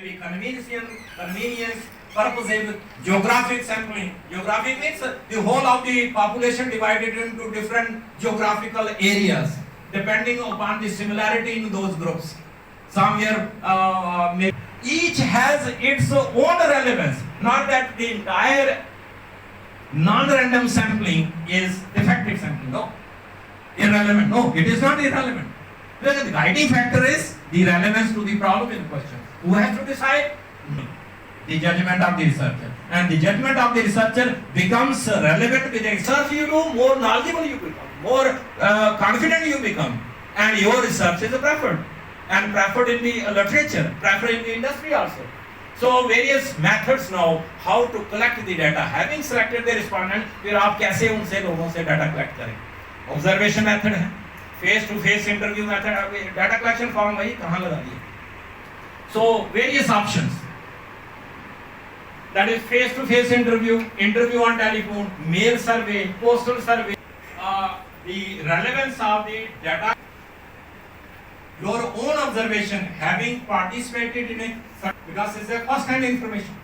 Convenience purposes geographic sampling. Geographic means the whole of the population divided into different geographical areas depending upon the similarity in those groups. Somewhere each has its own relevance. Not that the entire non-random sampling is effective sampling. No, irrelevant. No, it is not irrelevant. Because the guiding factor is the relevance to the problem in question. Who has to decide? The judgment of the researcher. And the judgment of the researcher becomes relevant with the research you do, more knowledgeable you become, more confident you become, and your research is preferred. And preferred in the literature, preferred in the industry also. So various methods now how to collect the data. Having selected the respondent, फिर आप कैसे उनसे लोगों से data collect करें? Observation method है, face to face interview method, data collection form वही कहाँ लगा दिए? So various options. That is face to face interview, interview on telephone, mail survey, postal survey. The relevance of the data. Your own observation, having participated in it, because it's a first-hand information.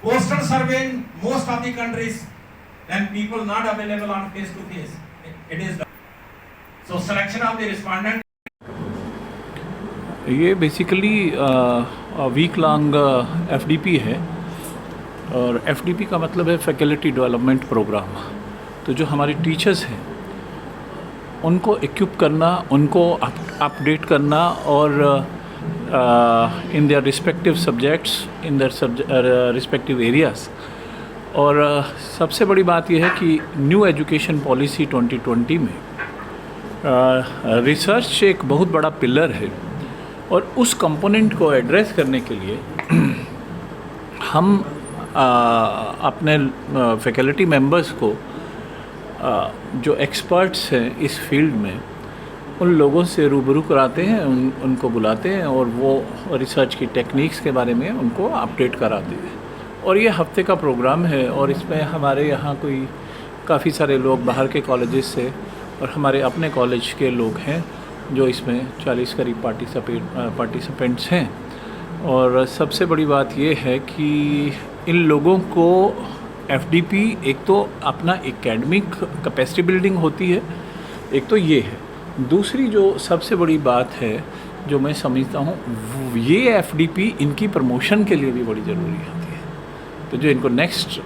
Postal survey in most of the countries, then people not available on face-to-face. It is done. So selection of the respondent. ये basically weak long FDP है और FDP का मतलब है faculty development programme. तो जो हमारे teachers हैं उनको इक्विप करना, उनको अपडेट करना और in their respective subjects, in their respective areas. और सबसे बड़ी बात यह है कि न्यू एजुकेशन पॉलिसी 2020 में रिसर्च एक बहुत बड़ा पिलर है और उस कंपोनेंट को एड्रेस करने के लिए हम अपने फैकल्टी मेंबर्स को जो एक्सपर्ट्स हैं इस फील्ड में उन लोगों से रूबरू कराते हैं, उनको बुलाते हैं और वो रिसर्च की टेक्निक्स के बारे में उनको अपडेट कराते हैं। और ये हफ्ते का प्रोग्राम है और इसमें हमारे यहाँ कोई काफ़ी सारे लोग बाहर के कॉलेजेस से और हमारे अपने कॉलेज के लोग हैं जो इसमें 40 करीब पार्टिसिपेंट्स हैं। और सबसे बड़ी बात ये है कि इन लोगों को एफडीपी एक तो अपना एकेडमिक कैपेसिटी बिल्डिंग होती है, एक तो ये है। दूसरी जो सबसे बड़ी बात है जो मैं समझता हूँ ये एफडीपी इनकी प्रमोशन के लिए भी बड़ी ज़रूरी होती है। तो जो इनको नेक्स्ट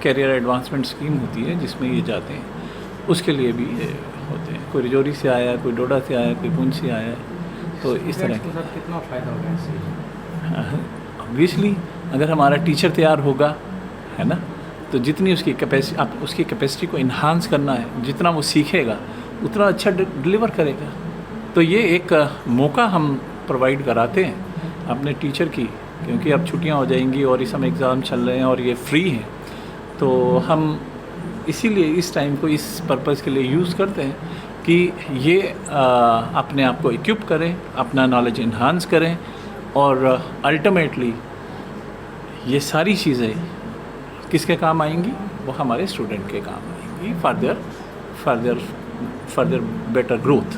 कैरियर एडवांसमेंट स्कीम होती है जिसमें ये जाते हैं उसके लिए भी होते हैं। कोई रिजौरी से आया, कोई डोडा से आया, कोई पुंछ से आया, तो इस तरह के साथ कितना फ़ायदा होगा इससे? ऑब्वियसली अगर हमारा टीचर तैयार होगा, है ना, तो जितनी उसकी कैपेसिटी, आप उसकी कैपेसिटी को इन्हांस करना है, जितना वो सीखेगा उतना अच्छा डिलीवर करेगा। तो ये एक मौका हम प्रोवाइड कराते हैं अपने टीचर की, क्योंकि अब छुट्टियां हो जाएंगी और इस समय एग्ज़ाम चल रहे हैं और ये फ्री हैं, तो हम इसीलिए इस टाइम को इस पर्पज़ के लिए यूज़ करते हैं कि ये अपने आप को इक्विप करें, अपना नॉलेज इन्हांस करें और अल्टीमेटली ये सारी चीज़ें किसके काम आएंगी? वो हमारे स्टूडेंट के काम आएंगी फर्दर बेटर ग्रोथ।